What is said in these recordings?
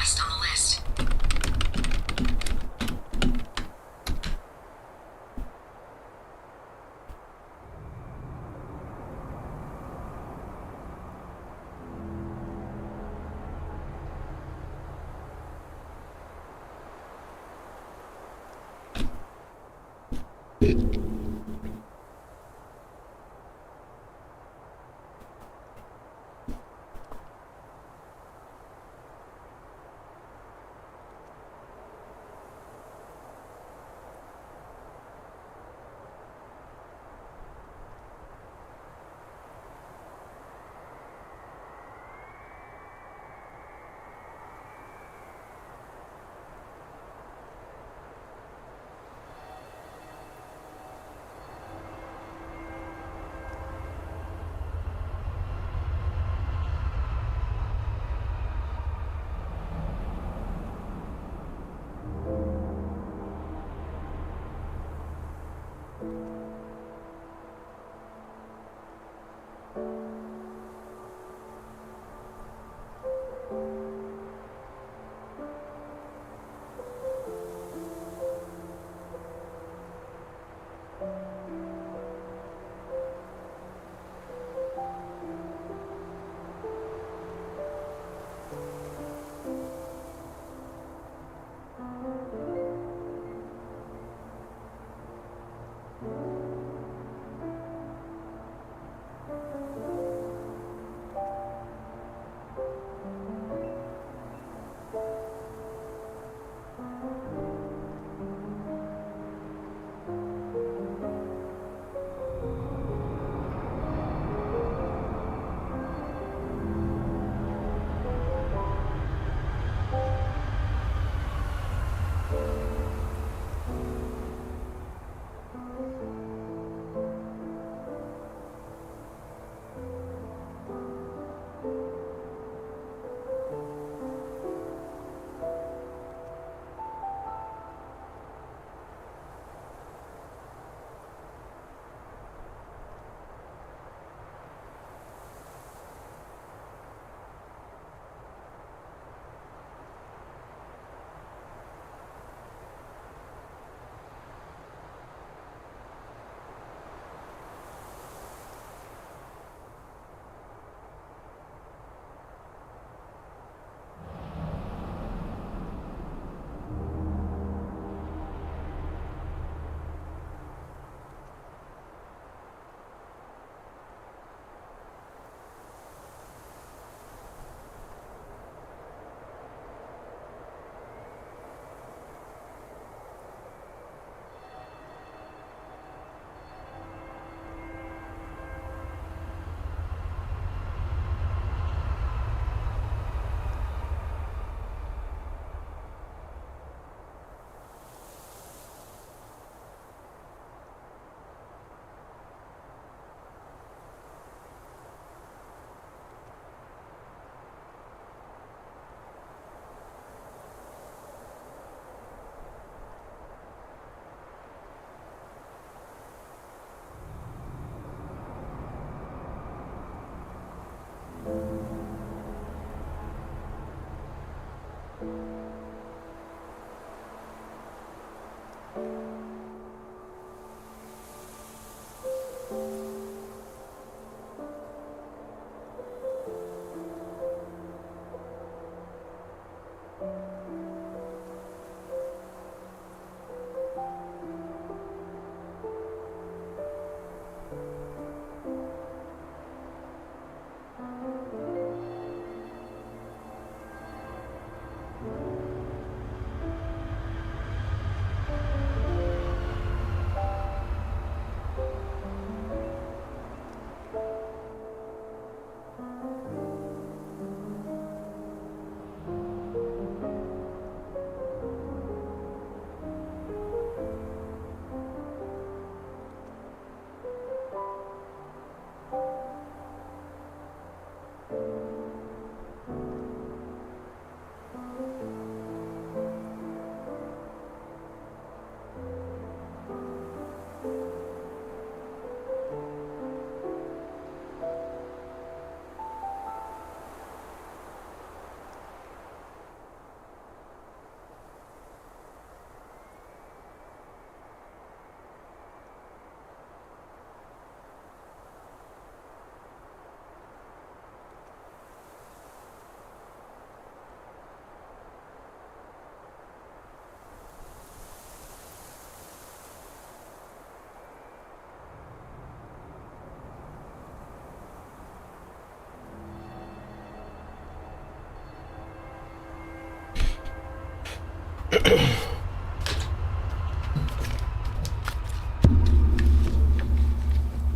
Twice on the list.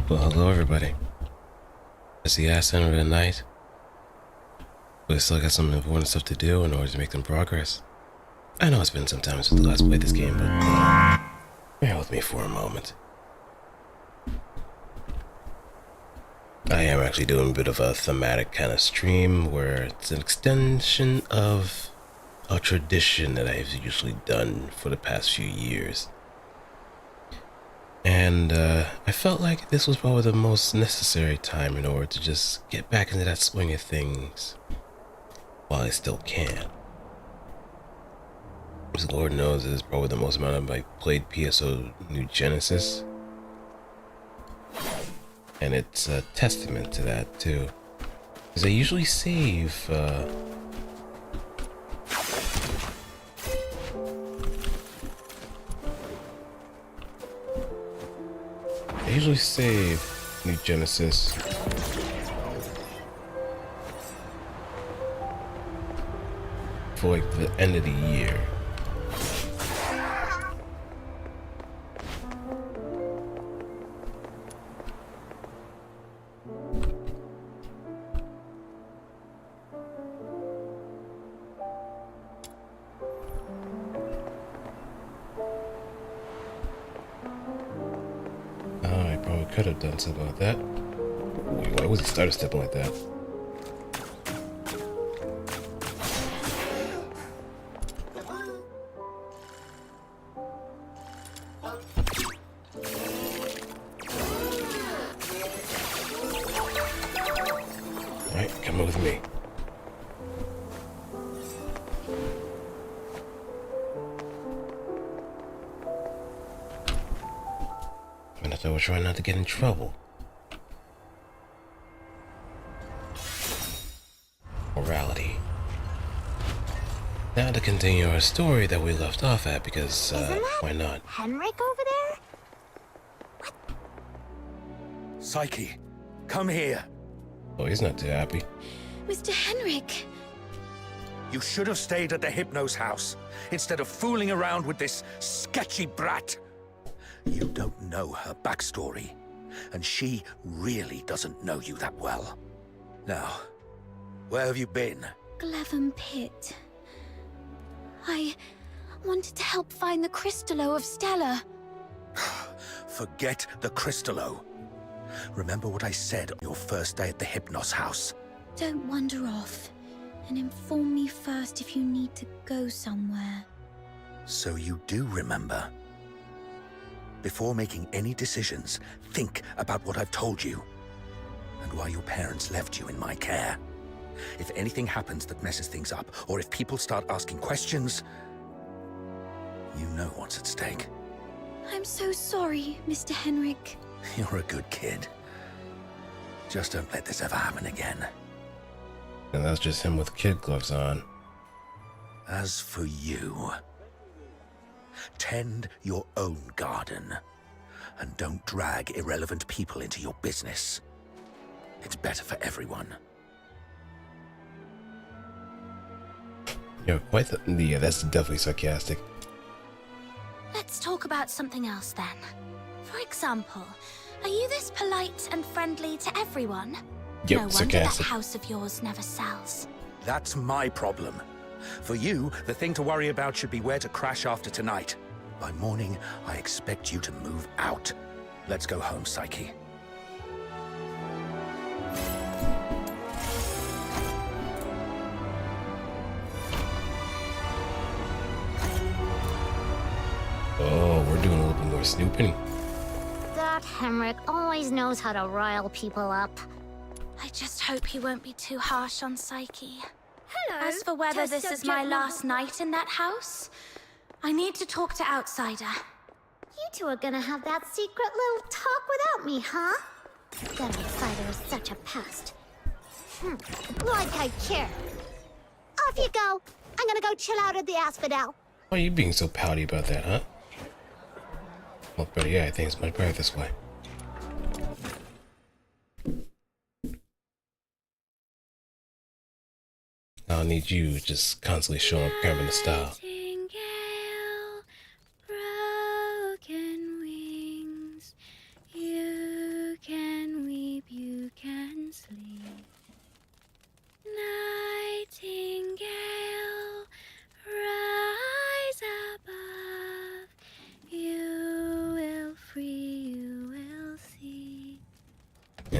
Well, hello everybody. It's the last end of the night, but I still got some important stuff to do in order to make some progress. I know it's been some time since we last played this game, but bear with me for a moment. I am actually doing a bit of a thematic kind of stream where it's an extension of a tradition that I've usually done for the past few years. And I felt like this was probably the most necessary time in order to just get back into that swing of things while I still can. As Lord knows, it is probably the most amount of I played PSO New Genesis. And it's a testament to that too. Because I usually save New Genesis for like the end of the year. I probably could have done something like that. Wait, why was he started stepping like that? Alright, come with me. And I thought we're trying not to get in trouble. Morality. Now to continue our story that we left off at, because why not? Henrik over there? Psyche, come here. Oh, he's not too happy. Mr. Henrik. You should have stayed at the Hypno's house instead of fooling around with this sketchy brat. You don't know her backstory, and she really doesn't know you that well. Now, where have you been? Glevum Pit. I wanted to help find the Crystallo of Stella. Forget the Crystallo. Remember what I said on your first day at the Hypnos house. Don't wander off, and inform me first if you need to go somewhere. So you do remember. Before making any decisions, think about what I've told you, and why your parents left you in my care. If anything happens that messes things up, or if people start asking questions, you know what's at stake. I'm so sorry, Mr. Henrik. You're a good kid. Just don't let this ever happen again. And that's just him with kid gloves on. As for you, tend your own garden, and don't drag irrelevant people into your business. It's better for everyone. You're quite yeah, that's definitely sarcastic. Let's talk about something else then. For example, are you this polite and friendly to everyone? Yep, no wonder sarcastic. that house of yours never sells. That's my problem. For you, the thing to worry about should be where to crash after tonight. By morning, I expect you to move out. Let's go home, Psyche. Oh, we're doing a little bit more snooping. That Henrik always knows how to rile people up. I just hope he won't be too harsh on Psyche. Hello. As for whether this is my last night in that house, I need to talk to Outsider. You two are gonna have that secret little talk without me, huh? That outsider is such a pest. Like I care. Off you go. I'm gonna go chill out at the Asphodel. Why are you being so pouty about that, huh? Well, but yeah, I think it's much better this way. I'll need you just constantly showing up cramping the style. Broken wings, you can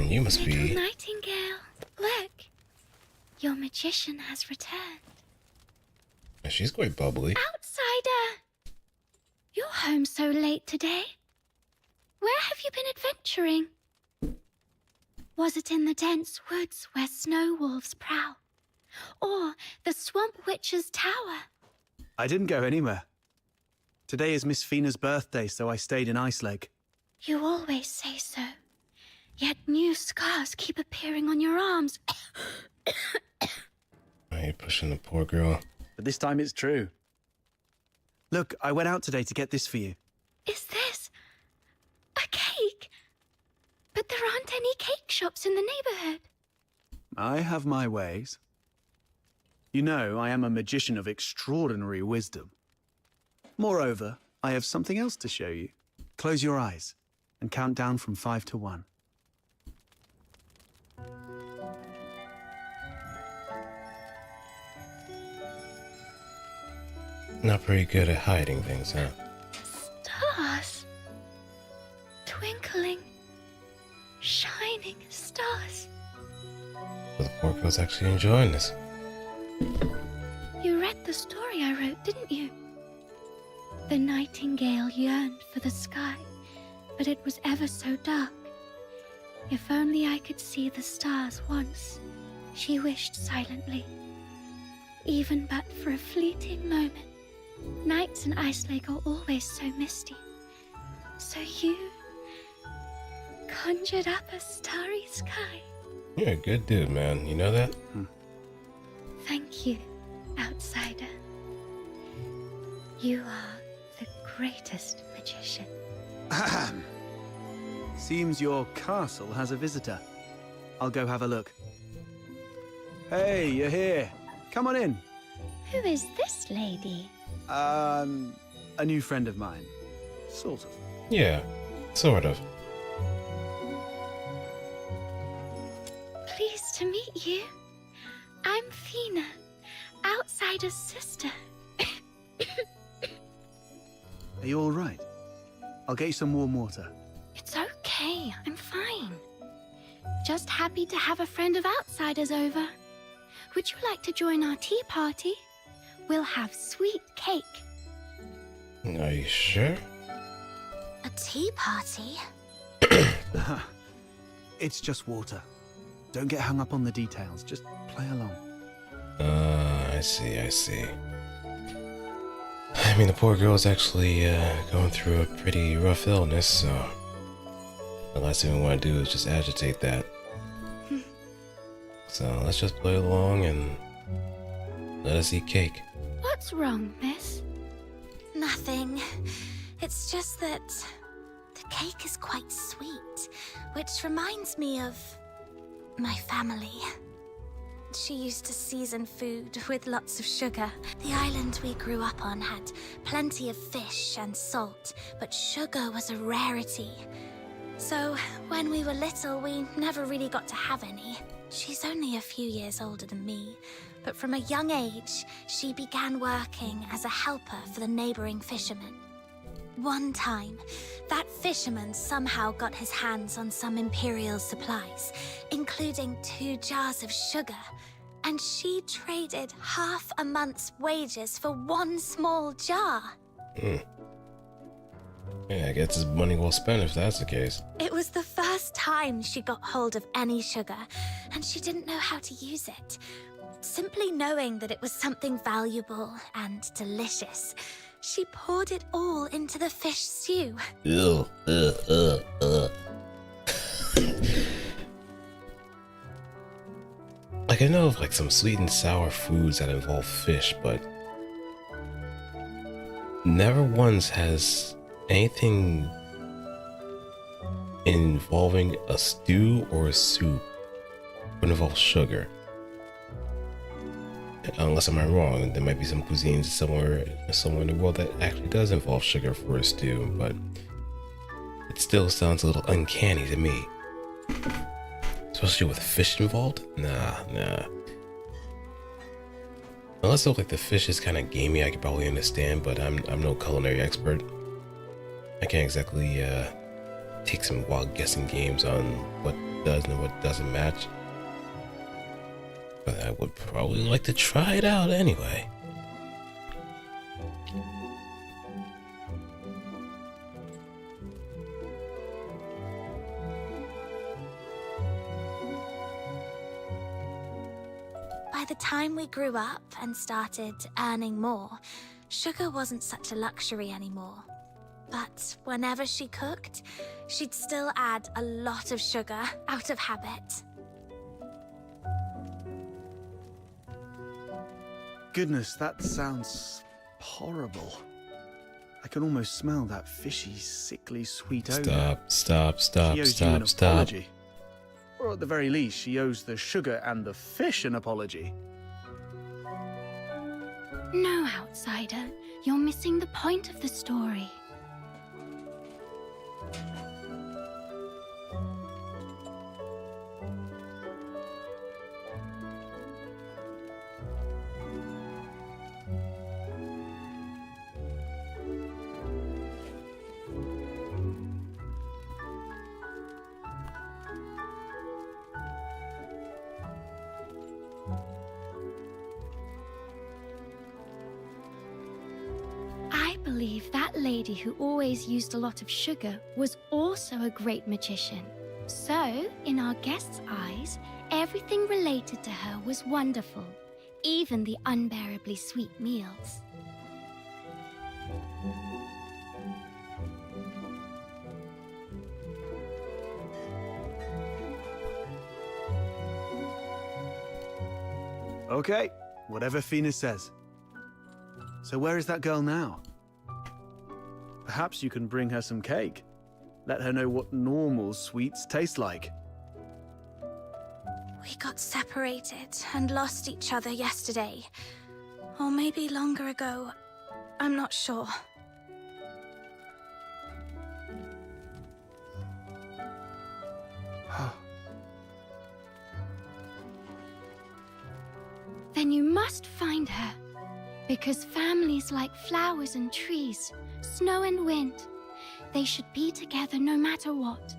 You must Little be... Nightingale, look. Your magician has returned. She's quite bubbly. Outsider! You're home so late today. Where have you been adventuring? Was it in the dense woods where snow wolves prowl? Or the swamp witch's tower? I didn't go anywhere. Today is Miss Fina's birthday, so I stayed in Icelake. You always say so. Yet new scars keep appearing on your arms. Why are you pushing the poor girl? But this time it's true. Look, I went out today to get this for you. Is this a cake? But there aren't any cake shops in the neighborhood. I have my ways. You know, I am a magician of extraordinary wisdom. Moreover, I have something else to show you. Close your eyes and count down from 5 to 1. Not very good at hiding things, huh? Stars. Twinkling, shining stars. So the poor girl's actually enjoying this. You read the story I wrote, didn't you? The nightingale yearned for the sky, but it was ever so dark. If only I could see the stars once, she wished silently. Even but for a fleeting moment. Nights in Icelake are always so misty. So you conjured up a starry sky. You're a good dude, man. You know that? Thank you, outsider. You are the greatest magician. Ahem. Seems your castle has a visitor. I'll go have a look. Hey, you're here. Come on in. Who is this lady? A new friend of mine. Sort of. Yeah, sort of. Pleased to meet you. I'm Fina, outsider's sister. Are you all right? I'll get you some warm water. It's okay, I'm fine. Just happy to have a friend of outsiders over. Would you like to join our tea party? We'll have sweet cake. Are you sure? A tea party? It's just water. Don't get hung up on the details. Just play along. I see. I mean, the poor girl's actually going through a pretty rough illness, so the last thing we want to do is just agitate that. So let's just play along and let us eat cake. What's wrong, miss? Nothing. It's just that the cake is quite sweet, which reminds me of my family. She used to season food with lots of sugar. The island we grew up on had plenty of fish and salt, but sugar was a rarity. So when we were little, we never really got to have any. She's only a few years older than me, but from a young age, she began working as a helper for the neighboring fishermen. One time, that fisherman somehow got his hands on some imperial supplies, including 2 jars of sugar, and she traded half a month's wages for 1 small jar. Yeah, I guess it's money well spent if that's the case. It was the first time she got hold of any sugar, and she didn't know how to use it. Simply knowing that it was something valuable and delicious, she poured it all into the fish stew. Ew, Like, I know of like some sweet and sour foods that involve fish, but never once has anything involving a stew or a soup would involve sugar. Unless I'm wrong, there might be some cuisines somewhere in the world that actually does involve sugar for a stew, but it still sounds a little uncanny to me. Especially with fish involved? Nah. Unless it look like the fish is kind of gamey, I could probably understand, but I'm no culinary expert. I can't exactly take some wild guessing games on what does and what doesn't match. But I would probably like to try it out anyway. By the time we grew up and started earning more, sugar wasn't such a luxury anymore. But whenever she cooked, she'd still add a lot of sugar out of habit. Goodness, that sounds horrible. I can almost smell that fishy, sickly, sweet odor. Stop, She owes you an apology. Or at the very least, she owes the sugar and the fish an apology. No, outsider. You're missing the point of the story. I believe that lady who always used a lot of sugar was also a great magician. So, in our guest's eyes, everything related to her was wonderful, even the unbearably sweet meals. Okay, whatever Fina says. So where is that girl now? Perhaps you can bring her some cake. Let her know what normal sweets taste like. We got separated and lost each other yesterday. Or maybe longer ago. I'm not sure. Then you must find her. Because families like flowers and trees, snow and wind, they should be together no matter what.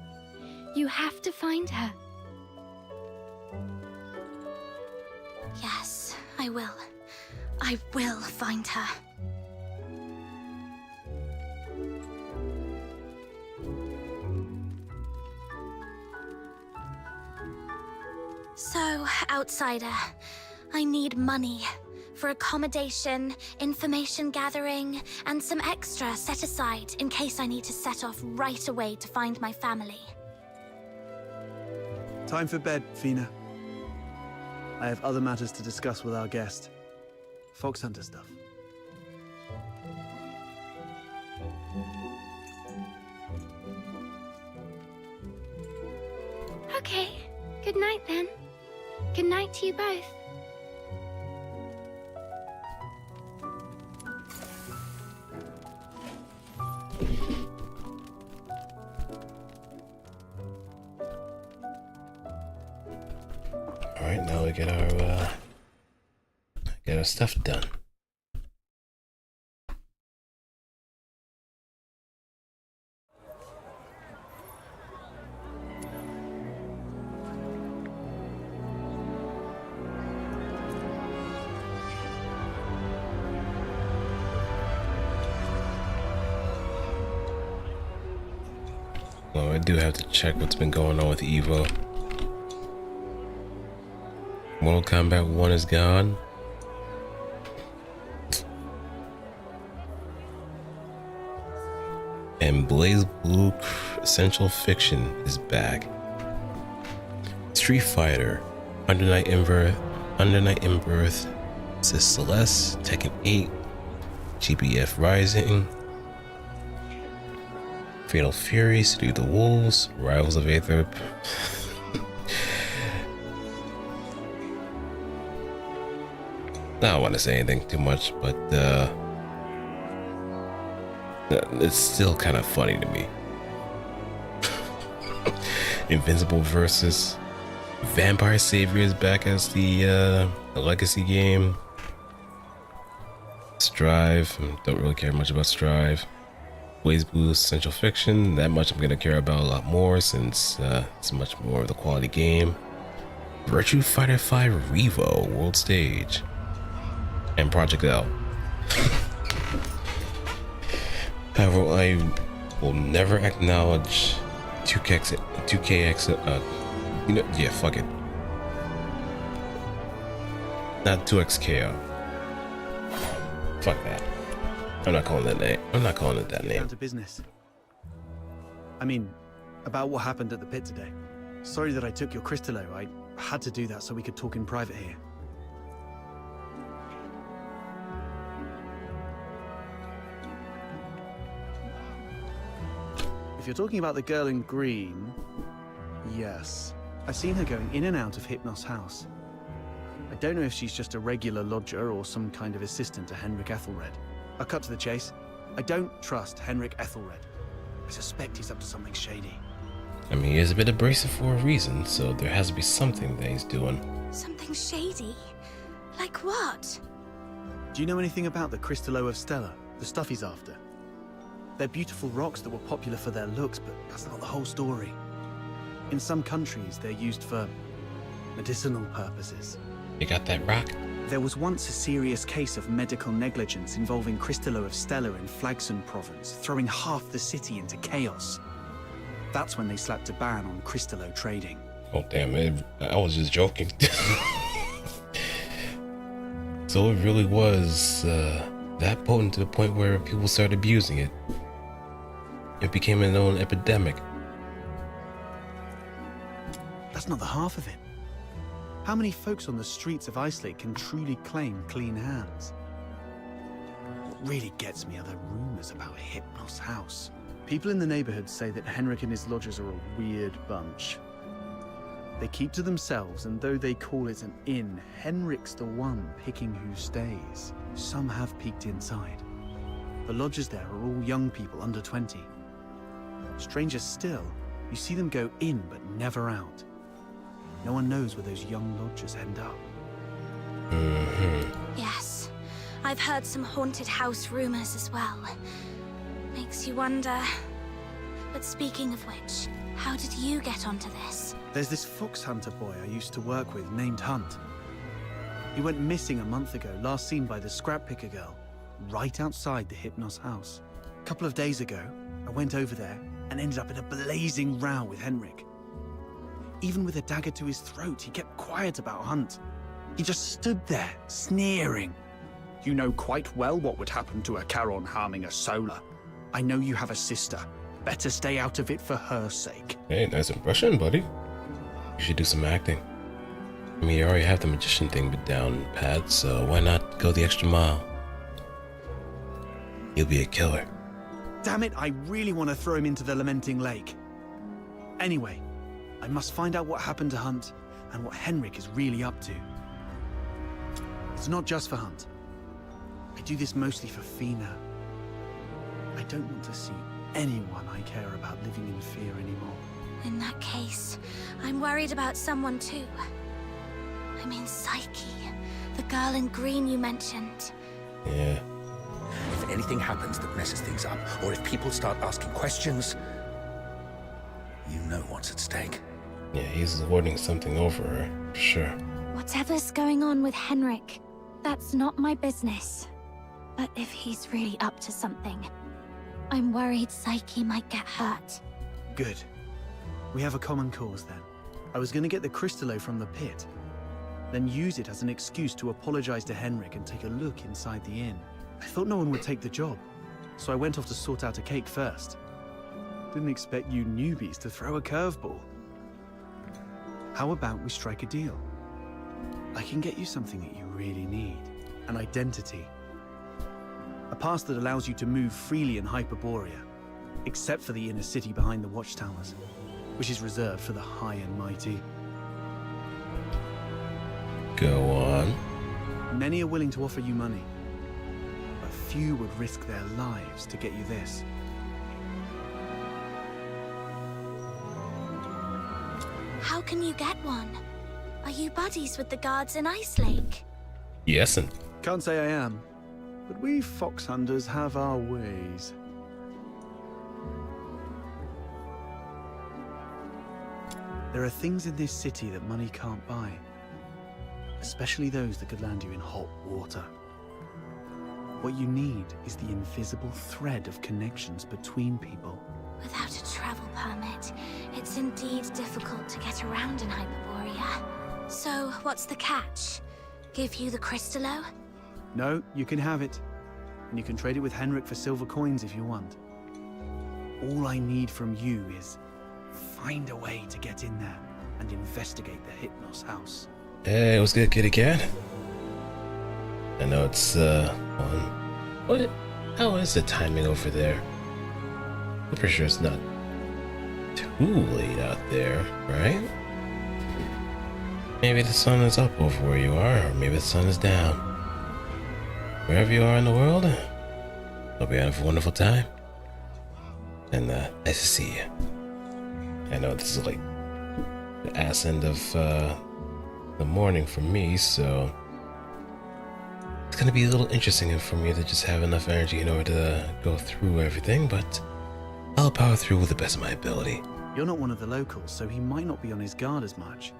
You have to find her. Yes, I will. I will find her. So, outsider, I need money. For accommodation, information gathering, and some extra set aside in case I need to set off right away to find my family. Time for bed, Fina. I have other matters to discuss with our guest. Fox Hunter stuff. Okay, good night then. Good night to you both. Alright, now we get our stuff done. Well, I do have to check what's been going on with Evo. Mortal Kombat 1 is gone. And Blaze Blue Essential Fiction is back. Street Fighter, Under Night in Birth, Sis Celeste, Tekken 8, GBF Rising, Fatal Fury, City of the Wolves, Rivals of Aether. I don't want to say anything too much, but it's still kind of funny to me. Invincible versus Vampire Savior is back as the legacy game. Strive, don't really care much about Strive. Ways boost, essential fiction. That much I'm gonna care about a lot more since it's much more of the quality game. Virtua Fighter 5 Revo World Stage and Project L. However, I will never acknowledge 2KX. You know, yeah, fuck it. Not 2XKO. Fuck that. I'm not calling that name. I'm not calling it that name. Down to business. I mean, about what happened at the pit today. Sorry that I took your Crystallo. I had to do that so we could talk in private here. If you're talking about the girl in green, yes. I've seen her going in and out of Hypnos' house. I don't know if she's just a regular lodger or some kind of assistant to Henrik Ethelred. I'll cut to the chase. I don't trust Henrik Ethelred. I suspect he's up to something shady. I mean, he is a bit abrasive for a reason, so there has to be something that he's doing. Something shady? Like what? Do you know anything about the Crystallo of Stella, the stuff he's after? They're beautiful rocks that were popular for their looks, but that's not the whole story. In some countries, they're used for medicinal purposes. You got that rock? There was once a serious case of medical negligence involving Crystallo of Stella in Flagson province, throwing half the city into chaos. That's when they slapped a ban on Crystallo trading. Oh damn it, I was just joking. So it really was that potent to the point where people started abusing it. It became a known epidemic. That's not the half of it. How many folks on the streets of Icelake can truly claim clean hands? What really gets me are the rumors about Hypnos' house. People in the neighborhood say that Henrik and his lodgers are a weird bunch. They keep to themselves, and though they call it an inn, Henrik's the one picking who stays. Some have peeked inside. The lodgers there are all young people under 20. Stranger still, you see them go in but never out. No one knows where those young lodgers end up. Yes, I've heard some haunted house rumors as well. Makes you wonder. But speaking of which, how did you get onto this? There's this fox hunter boy I used to work with named Hunt. He went missing a month ago, last seen by the scrap picker girl, right outside the Hypnos house. A couple of days ago, I went over there and ended up in a blazing row with Henrik. Even with a dagger to his throat, he kept quiet about Hunt. He just stood there, sneering. You know quite well what would happen to a Charon harming a Solar. I know you have a sister. Better stay out of it for her sake. Hey, nice impression, buddy. You should do some acting. I mean, you already have the magician thing down pat, so why not go the extra mile? You'll be a killer. Damn it, I really want to throw him into the Lamenting Lake. Anyway, I must find out what happened to Hunt and what Henrik is really up to. It's not just for Hunt. I do this mostly for Fina. I don't want to see anyone I care about living in fear anymore. In that case, I'm worried about someone too. I mean Psyche, the girl in green you mentioned. Yeah. If anything happens that messes things up, or if people start asking questions, you know what's at stake. Yeah, he's lording something over her, for sure. Whatever's going on with Henrik, that's not my business. But if he's really up to something, I'm worried Psyche might get hurt. Good. We have a common cause then. I was gonna get the Crystallo from the pit, then use it as an excuse to apologize to Henrik and take a look inside the inn. I thought no one would take the job, so I went off to sort out a cake first. Didn't expect you newbies to throw a curveball. How about we strike a deal? I can get you something that you really need. An identity. A pass that allows you to move freely in Hyperborea, except for the inner city behind the watchtowers, which is reserved for the high and mighty. Go on. Many are willing to offer you money, but few would risk their lives to get you this. How can you get one? Are you buddies with the guards in Icelake? Yes, and Can't say I am, but we fox hunters have our ways. There are things in this city that money can't buy, especially those that could land you in hot water. What you need is the invisible thread of connections between people. Without a travel permit, it's indeed difficult to get around in Hyperborea. So, what's the catch? Give you the Crystallo? No, you can have it. And you can trade it with Henrik for silver coins if you want. All I need from you is find a way to get in there and investigate the Hypnos house. Hey, what's good, kitty cat? I know it's, on... What? How is the timing over there? I'm pretty sure it's not too late out there, right? Maybe the sun is up over where you are, or maybe the sun is down. Wherever you are in the world, hope you have a wonderful time. And, nice to see you. I know this is like the ass end of, the morning for me, so it's gonna be a little interesting for me to just have enough energy in order to go through everything, but I'll power through with the best of my ability. You're not one of the locals, so he might not be on his guard as much.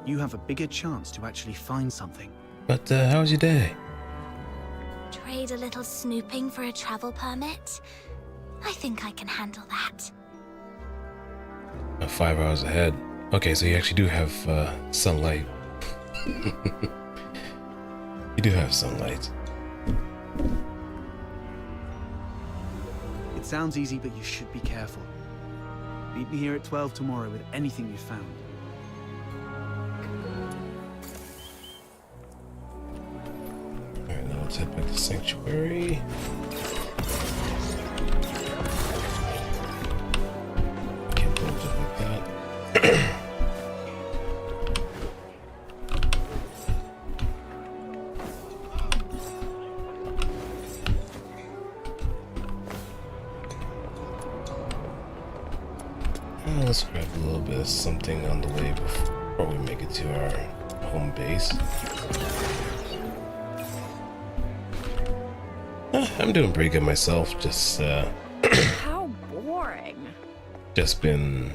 You have a bigger chance to actually find something. But how was your day? Trade a little snooping for a travel permit? I think I can handle that. 5 hours ahead. Okay, so you actually do have sunlight. You do have sunlight. It sounds easy, but you should be careful. Meet me here at 12 tomorrow with anything you found. Alright, now let's head back to Sanctuary. Can't build it like that. Let's grab a little bit of something on the way before we make it to our home base. I'm doing pretty good myself, just How boring. just been,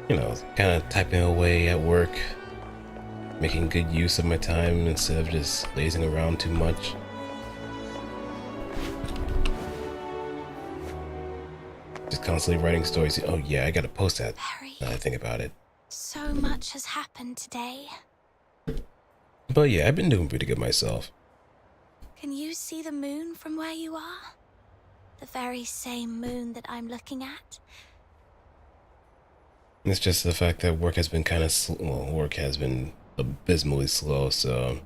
you know, kind of typing away at work, making good use of my time instead of just lazing around too much. Just constantly writing stories. Oh yeah, I gotta post that. Now that I think about it. So much has happened today. But yeah, I've been doing pretty good myself. Can you see the moon from where you are? The very same moon that I'm looking at? It's just the fact that work has been kind of well, work has been abysmally slow, so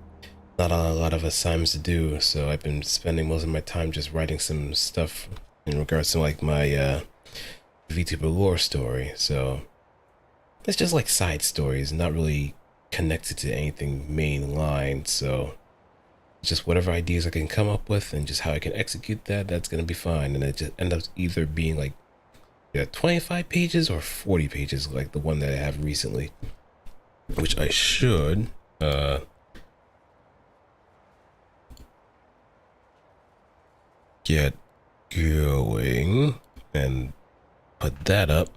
not a lot of assignments to do. So I've been spending most of my time just writing some stuff in regards to like my VTuber lore story. So it's just like side stories, not really connected to anything mainline. So it's just whatever ideas I can come up with and just how I can execute that, that's gonna be fine. And it just ends up either being like 25 pages or 40 pages, like the one that I have recently, which I should get going and put that up.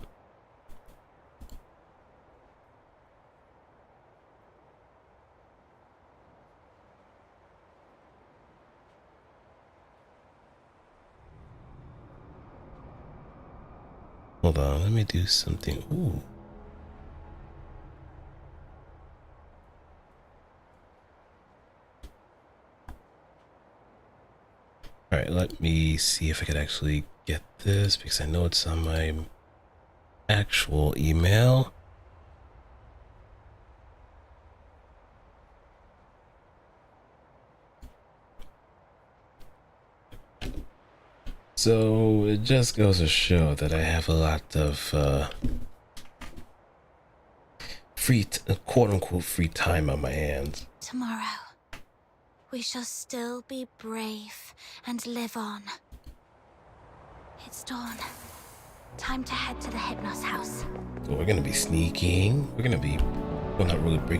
Hold on, let me do something. Ooh. Alright, let me see if I could actually get this, because I know it's on my actual email. So it just goes to show that I have a lot of quote-unquote free time on my hands. Tomorrow, we shall still be brave and live on. It's dawn. Time to head to the Hypnos house. So we're gonna be sneaking. We're not really breaking